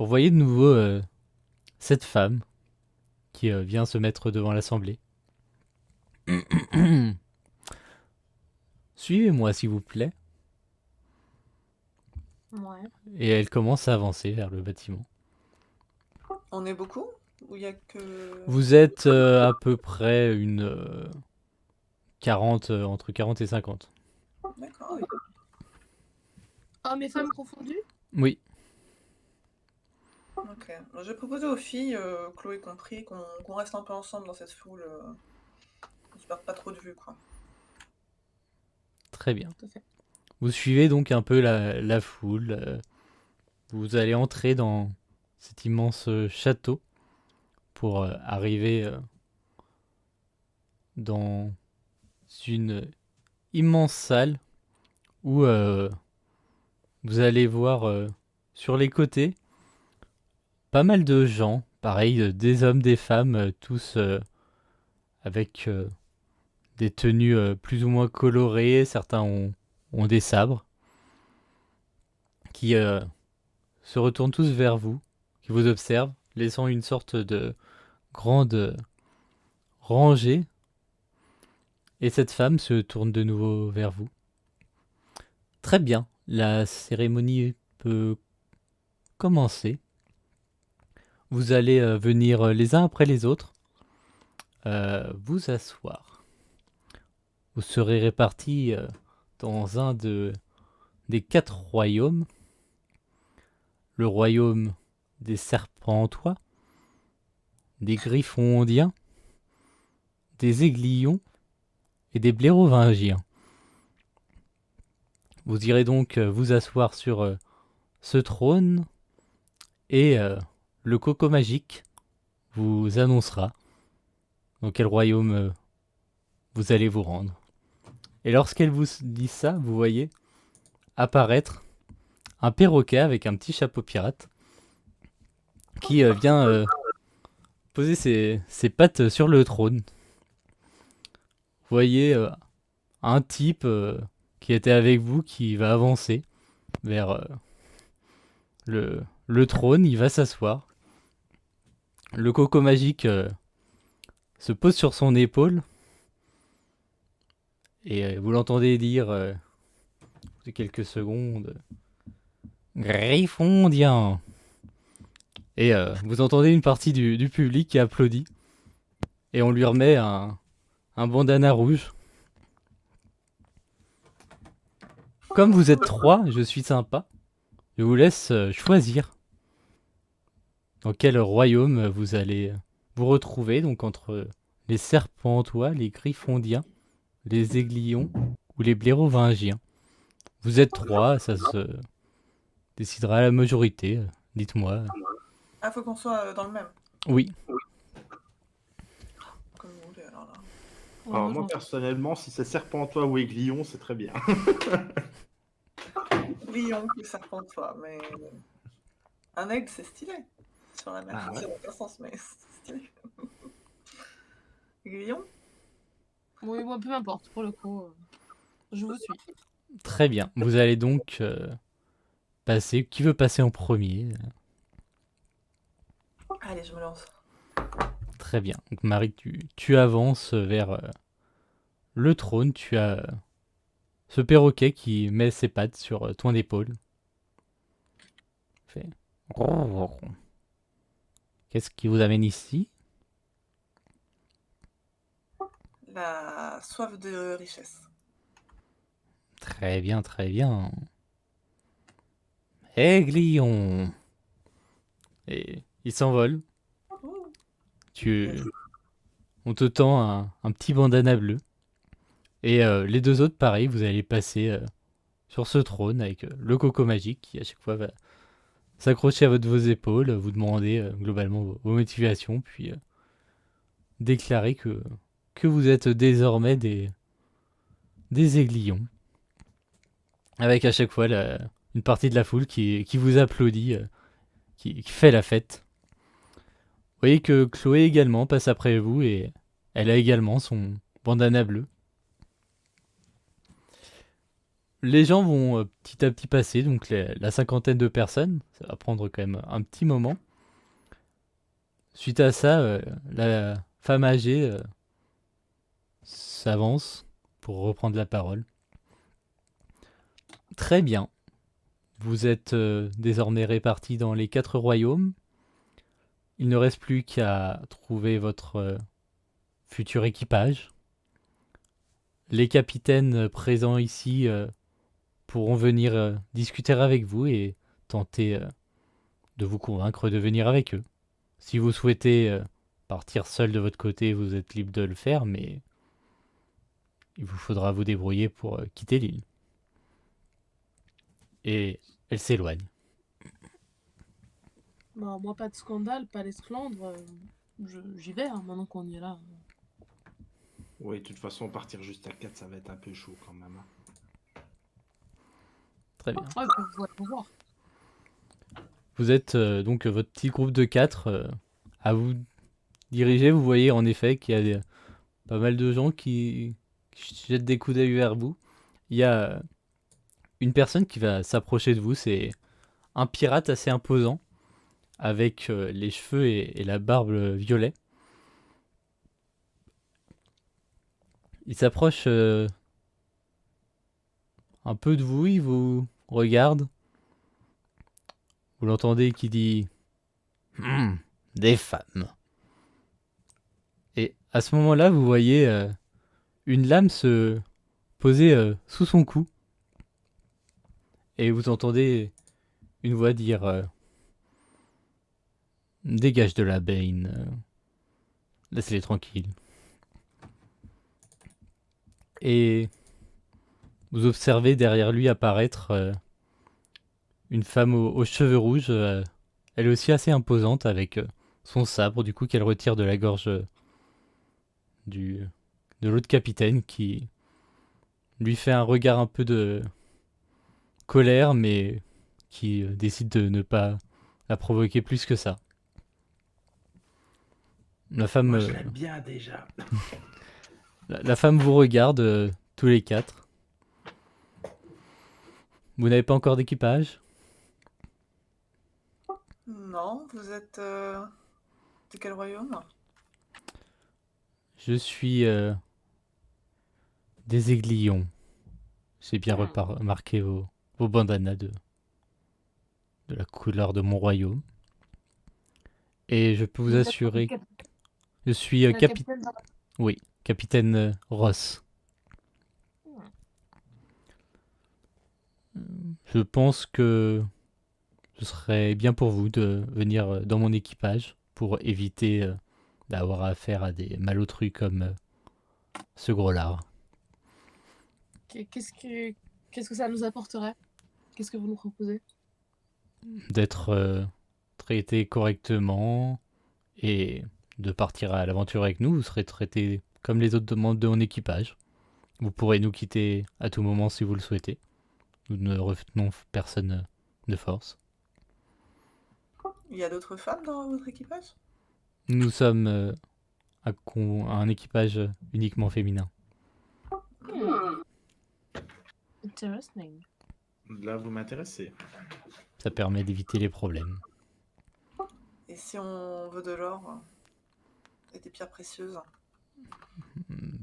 Vous voyez de nouveau cette femme qui vient se mettre devant l'assemblée. Suivez-moi, s'il vous plaît. Ouais. Et elle commence à avancer vers le bâtiment. On est beaucoup? Ou il y a que... Vous êtes à peu près une 40, entre 40 et 50. D'accord. Hommes et femmes confondus? Oui, Ok. Moi, j'ai proposé aux filles, Chloé compris, qu'on reste un peu ensemble dans cette foule, qu'on se perde pas trop de vue, quoi. très bien. Tout à fait. Vous suivez donc un peu la foule. Vous allez entrer dans cet immense château pour arriver dans une immense salle où vous allez voir sur les côtés pas mal de gens, pareil, des hommes, des femmes, tous avec des tenues plus ou moins colorées. Certains ont des sabres qui se retournent tous vers vous, qui vous observent, laissant une sorte de grande rangée. Et cette femme se tourne de nouveau vers vous. Très bien, la cérémonie peut commencer. Vous allez venir les uns après les autres vous asseoir. Vous serez répartis dans un des 4 royaumes. Le royaume des serpentois, des griffondiens, des aiguillons et des blérovingiens. Vous irez donc vous asseoir sur ce trône et le coco magique vous annoncera dans quel royaume vous allez vous rendre. Et lorsqu'elle vous dit ça, vous voyez apparaître un perroquet avec un petit chapeau pirate qui vient poser ses pattes sur le trône. Vous voyez un type qui était avec vous qui va avancer vers le trône, il va s'asseoir. Le coco magique se pose sur son épaule et vous l'entendez dire quelques secondes Griffondien. Et vous entendez une partie du public qui applaudit et on lui remet un bandana rouge. Comme vous êtes 3, je suis sympa. Je vous laisse choisir dans quel royaume vous allez vous retrouver, donc entre les serpentois, les griffondiens, les aiguillons ou les blérovingiens. Vous êtes 3, ça se décidera à la majorité, dites-moi. Ah, faut qu'on soit dans le même. Oui, Comme vous voulez, alors là. Ouais, Alors je moi m'en- personnellement, si c'est Serpentois ou Aiguillon, c'est très bien. Lion plus serpentois, mais... Un aigle, c'est stylé. Sur la mer. Ah ouais. Ça n'a aucun sens, mais c'est stylé. Lion? Oui, moi, peu importe, pour le coup. Je vous suis. très bien. Vous allez donc passer. Qui veut passer en premier? Allez, je me lance. Très bien. Donc Marie, tu avances vers le trône. Tu as ce perroquet qui met ses pattes sur ton épaule. Fait... Qu'est-ce qui vous amène ici? La soif de richesse. Très bien, très bien. Aiguillon. Et il s'envole. Ouh. On te tend un petit bandana bleu. Et les deux autres, pareil, vous allez passer sur ce trône avec le coco magique qui à chaque fois va s'accrocher à vos épaules, vous demander globalement vos motivations, puis déclarer que vous êtes désormais des aiguillons. Avec à chaque fois une partie de la foule qui vous applaudit, qui fait la fête. Vous voyez que Chloé également passe après vous et elle a également son bandana bleu. Les gens vont petit à petit passer, donc la cinquantaine de personnes. Ça va prendre quand même un petit moment. Suite à ça, la femme âgée s'avance pour reprendre la parole. Très bien. Vous êtes désormais répartis dans les 4 royaumes. Il ne reste plus qu'à trouver votre futur équipage. Les capitaines présents ici pourront venir discuter avec vous et tenter de vous convaincre de venir avec eux. Si vous souhaitez partir seul de votre côté, vous êtes libre de le faire, mais il vous faudra vous débrouiller pour quitter l'île. Et elle s'éloigne. Bah, moi, pas de scandale, pas l'esclandre. J'y vais, hein, maintenant qu'on y est là. Oui, de toute façon, partir juste à 4, ça va être un peu chaud quand même. Très bien. Ouais, faut voir. Vous êtes donc votre petit groupe de 4 à vous diriger. Vous voyez en effet qu'il y a pas mal de gens qui jettent des coups d'œil vers vous. Il y a une personne qui va s'approcher de vous. C'est un pirate assez imposant avec les cheveux et la barbe violet. Il s'approche un peu de vous, il vous regarde. Vous l'entendez qui dit des femmes. Et à ce moment-là, vous voyez une lame se poser sous son cou. Et vous entendez une voix dire dégage de la Bane. Laisse-les tranquilles. Et vous observez derrière lui apparaître une femme aux cheveux rouges, elle aussi assez imposante avec son sabre du coup qu'elle retire de la gorge de l'autre capitaine qui lui fait un regard un peu de colère mais qui décide de ne pas la provoquer plus que ça. La femme, Moi, je l'aime bien déjà. la femme vous regarde tous les 4. Vous n'avez pas encore d'équipage? Non, vous êtes de quel royaume? Je suis des aiguillons. J'ai bien remarqué vos bandanas de la couleur de mon royaume. Et je peux vous assurer que je suis capitaine. capitaine Ross. Je pense que ce serait bien pour vous de venir dans mon équipage pour éviter d'avoir affaire à des malotrus comme ce gros lard. Qu'est-ce que ça nous apporterait? Qu'est-ce que vous nous proposez? D'être traité correctement et de partir à l'aventure avec nous. Vous serez traité comme les autres membres de mon équipage. Vous pourrez nous quitter à tout moment si vous le souhaitez. Nous ne retenons personne de force. Il y a d'autres femmes dans votre équipage? Nous sommes un équipage uniquement féminin. Interesting. Là, vous m'intéressez. Ça permet d'éviter les problèmes. Et si on veut de l'or et des pierres précieuses?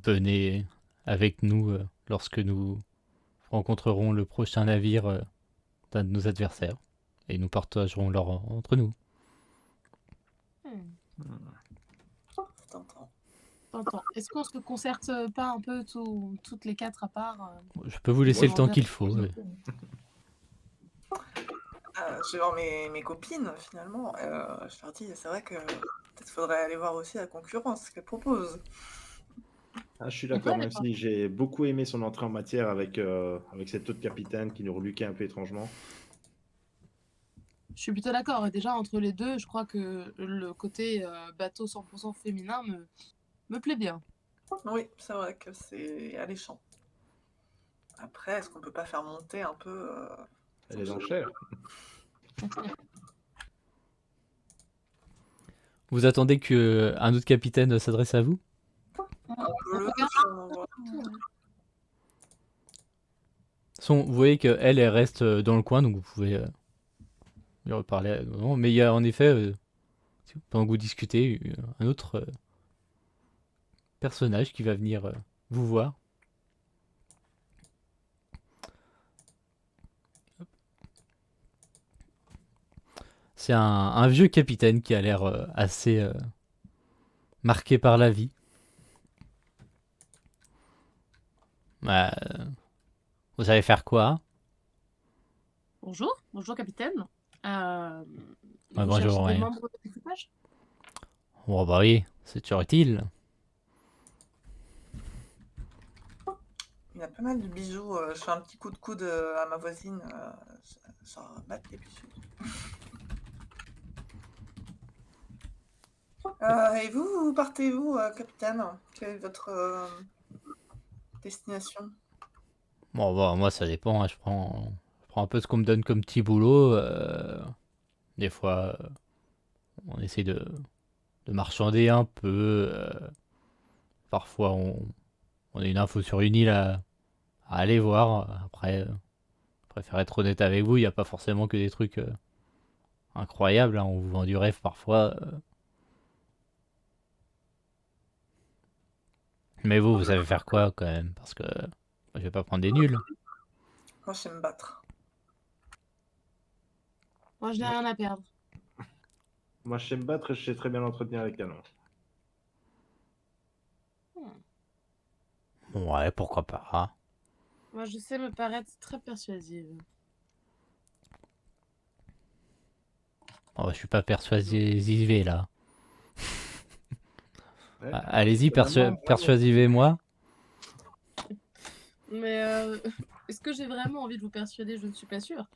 Venez avec nous lorsque nous rencontrerons le prochain navire d'un de nos adversaires et nous partagerons l'or entre nous. Tentant. Est-ce qu'on se concerte pas un peu toutes les 4 à part? Je peux vous laisser le temps qu'il faut. Je vais voir mes copines finalement. Je leur dis, c'est vrai que peut-être faudrait aller voir aussi la concurrence, ce qu'elles proposent. Ah, je suis d'accord, même si j'ai beaucoup aimé son entrée en matière avec cette autre capitaine qui nous reluquait un peu étrangement. Je suis plutôt d'accord. Et déjà, entre les deux, je crois que le côté bateau 100% féminin me plaît bien. Oui, c'est vrai que c'est alléchant. Après, est-ce qu'on peut pas faire monter un peu Les enchères. Vous attendez qu'un autre capitaine s'adresse à vous? Vous voyez qu'elle, elle reste dans le coin, donc vous pouvez lui reparler. Non, mais il y a en effet, pendant que vous discutez, un autre personnage qui va venir vous voir. C'est un vieux capitaine qui a l'air assez marqué par la vie. Vous savez faire quoi? Bonjour capitaine. Ouais, Vous bonjour, cherchez des ouais. membres de l'équipage? Oh bah oui, c'est toujours utile. Il y a pas mal de bijoux. Je fais un petit coup de coude à ma voisine. Ça bat les bijoux. Et vous partez où, capitaine? Quelle est votre destination? Bon bah moi ça dépend, hein, je prends un peu ce qu'on me donne comme petit boulot. Des fois on essaie de marchander un peu. Parfois on a une info sur une île à aller voir. Après, je préfère être honnête avec vous, il n'y a pas forcément que des trucs incroyables, hein. On vous vend du rêve parfois. Mais vous savez faire quoi quand même? Parce que moi, je vais pas prendre des nuls. Moi, je sais me battre. Moi, je n'ai rien à perdre. Moi, je sais me battre et je sais très bien entretenir les canons. Ouais, pourquoi pas. Moi, je sais me paraître très persuasive. Oh, je suis pas persuasivé là. Ouais. Allez-y, Vraiment, persuasivez-moi. Mais est-ce que j'ai vraiment envie de vous persuader? Je ne suis pas sûre.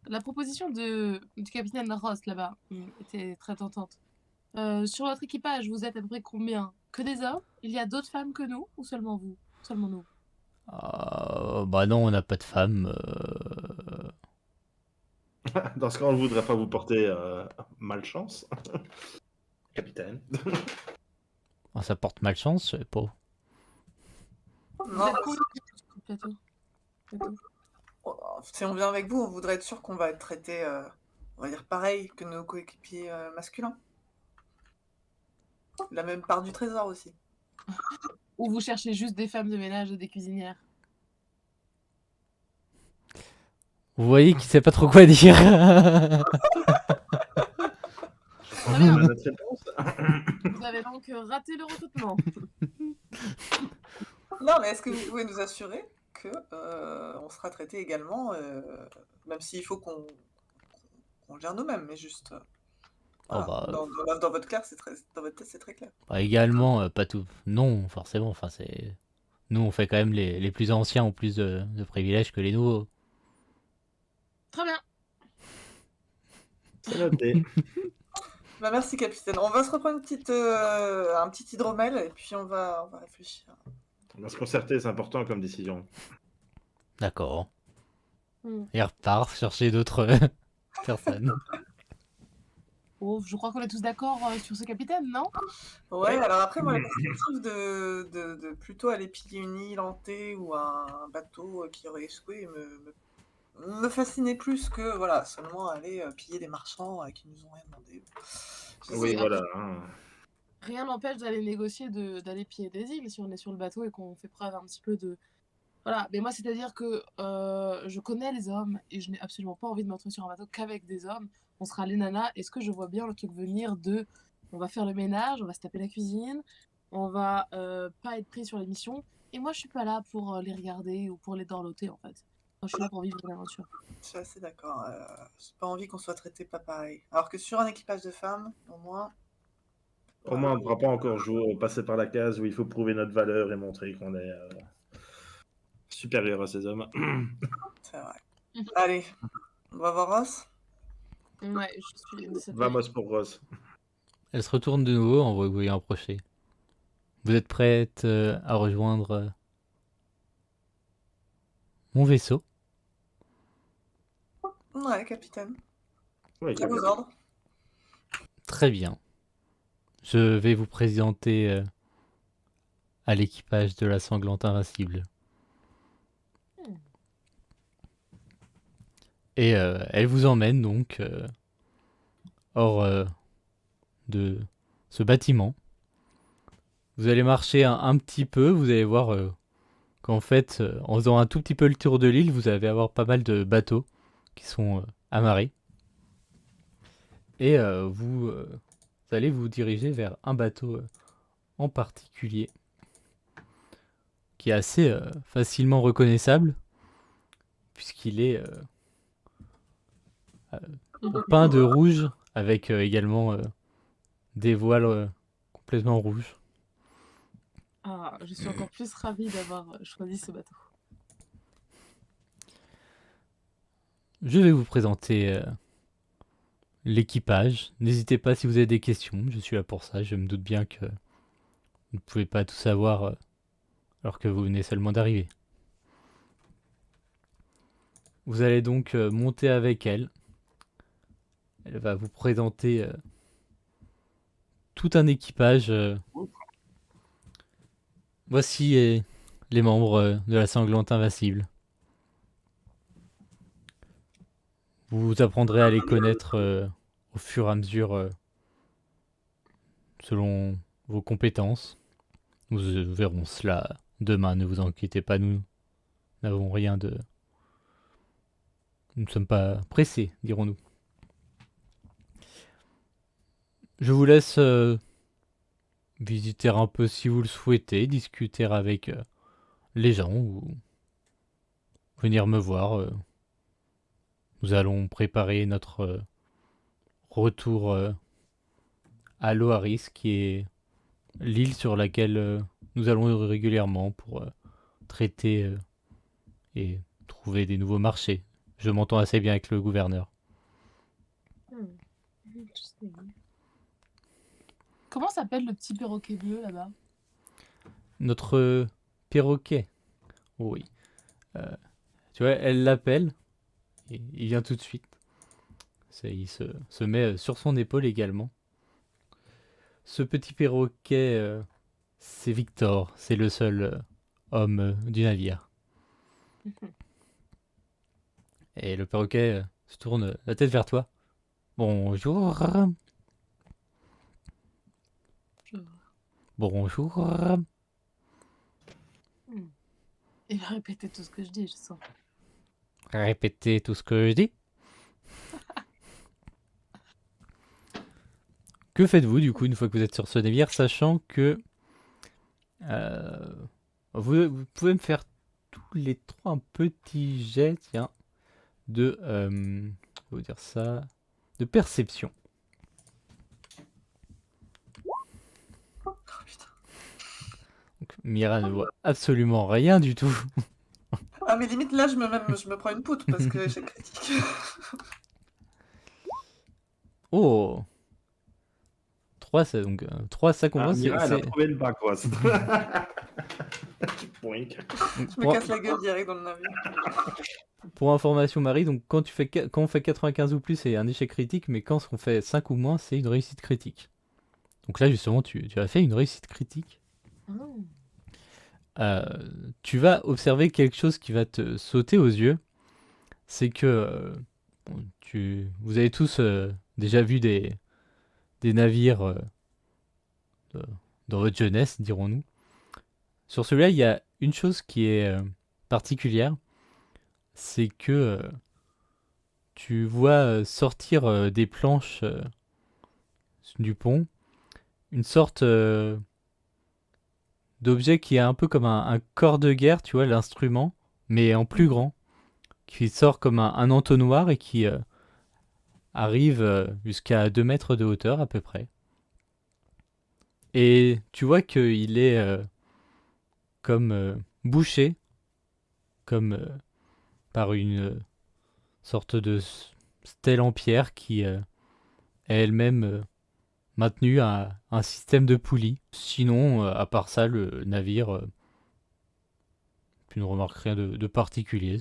La proposition du capitaine Ross là-bas était très tentante. Sur votre équipage, vous êtes à peu près combien? Que des hommes? Il y a d'autres femmes que nous? Ou seulement vous? Seulement nous? Bah non, on n'a pas de femme. Dans ce cas, on ne voudrait pas vous porter malchance, capitaine. Oh, ça porte malchance, je sais pas. Vous Non, êtes combien sur le plateau? si on vient avec vous, on voudrait être sûr qu'on va être traité, on va dire pareil que nos coéquipiers masculins. La même part du trésor aussi. Ou vous cherchez juste des femmes de ménage et des cuisinières? Vous voyez qu'il sait pas trop quoi dire. Très bien. Notre réponse. Vous avez donc raté le recrutement. Non, mais est-ce que vous pouvez nous assurer que on sera traité également, même s'il faut qu'on le gère nous-mêmes, mais juste. Oh Voilà. bah, Dans votre clair, dans votre tête, c'est très clair. bah, également, pas tout. Non, forcément. Enfin, c'est. Nous, on fait quand même les plus anciens ont plus de privilèges que les nouveaux. Très bien. C'est noté. Bah, merci, capitaine. On va se reprendre un petit hydromel et puis on va réfléchir. On va se concerter, c'est important comme décision. D'accord. Hmm. Et repart chercher d'autres personnes. Oh, je crois qu'on est tous d'accord sur ce capitaine, non? Ouais, alors après, moi, la perspective de plutôt aller piller une île hantée ou un bateau qui aurait échoué me fascinait plus que, voilà, seulement aller piller des marchands qui nous ont rien demandé. Oui, après- voilà. Hein. Rien n'empêche d'aller négocier, d'aller piller des îles si on est sur le bateau et qu'on fait preuve un petit peu de... Voilà, mais moi, c'est-à-dire que je connais les hommes et je n'ai absolument pas envie de me retrouver sur un bateau qu'avec des hommes. On sera les nanas. Est-ce que je vois bien le truc venir de... On va faire le ménage, on va se taper la cuisine, on va pas être pris sur les missions. Et moi, je suis pas là pour les regarder ou pour les dorloter, en fait. Moi, je suis là pour vivre une aventure. Je suis assez d'accord. J'ai pas envie qu'on soit traité pas pareil. Alors que sur un équipage de femmes, au moins. Au moins, on ne pourra pas encore jouer, passer par la case où il faut prouver notre valeur et montrer qu'on est supérieur à ces hommes. C'est vrai. Allez, on va voir Ross. Ouais, je suis de cette Vamos pour Ross. Elle se retourne de nouveau en vous voyant approcher. Vous êtes prête à rejoindre mon vaisseau? Ouais, capitaine. Oui, À vos ordres. Très bien. Je vais vous présenter à l'équipage de la sanglante invincible. Et elle vous emmène donc hors de ce bâtiment. Vous allez marcher un petit peu, vous allez voir qu'en fait, en faisant un tout petit peu le tour de l'île, vous allez avoir pas mal de bateaux qui sont amarrés. Et vous allez vous diriger vers un bateau en particulier qui est assez facilement reconnaissable puisqu'il est peint de rouge avec également des voiles complètement rouges. Ah, je suis encore plus ravie d'avoir choisi ce bateau. Je vais vous présenter l'équipage. N'hésitez pas si vous avez des questions, je suis là pour ça. Je me doute bien que vous ne pouvez pas tout savoir alors que vous venez seulement d'arriver. Vous allez donc monter avec elle. Elle va vous présenter tout un équipage. Voici les membres de la Sanglante Invincible. Vous apprendrez à les connaître au fur et à mesure selon vos compétences. Nous verrons cela demain, ne vous inquiétez pas, nous n'avons rien de... Nous ne sommes pas pressés, dirons-nous. Je vous laisse visiter un peu si vous le souhaitez, discuter avec les gens ou venir me voir. Nous allons préparer notre retour à Loaris, qui est l'île sur laquelle nous allons régulièrement pour traiter et trouver des nouveaux marchés. Je m'entends assez bien avec le gouverneur. Comment s'appelle le petit perroquet bleu là-bas? Notre perroquet. Oh oui. Tu vois, elle l'appelle. Et il vient tout de suite. Il se met sur son épaule également. Ce petit perroquet, c'est Victor. C'est le seul homme du navire. Et le perroquet se tourne la tête vers toi. Bonjour. Bonjour. Il va répéter tout ce que je dis, je sens. Répétez tout ce que je dis. Que faites-vous du coup une fois que vous êtes sur ce navire, sachant que vous pouvez me faire tous les trois un petit jet, tiens, de, je vais vous dire ça, de perception. Oh putain. Donc, Mira ne voit absolument rien du tout. Ah, mais limite, là, je me prends une poutre parce que j'ai critique. Oh 3, ça, donc, 3, ça commence. Mira, elle a trouvé le bac, quoi. Je me casse la gueule direct dans le navire. Pour information, Marie, donc quand on fait 95 ou plus, c'est un échec critique, mais quand on fait 5 ou moins, c'est une réussite critique. Donc là, justement, tu as fait une réussite critique. Tu vas observer quelque chose qui va te sauter aux yeux. C'est que vous avez tous déjà vu des navires dans votre jeunesse, dirons-nous. Sur celui-là, il y a une chose qui est particulière. C'est que tu vois sortir des planches du pont une sorte d'objet qui est un peu comme un corps de guerre, tu vois, l'instrument, mais en plus grand, qui sort comme un entonnoir et qui arrive jusqu'à 2 mètres de hauteur à peu près. Et tu vois qu'il est comme bouché, comme par une sorte de stèle en pierre qui est elle-même maintenue à un système de poulies. Sinon, à part ça, le navire, tu ne remarques rien de particulier.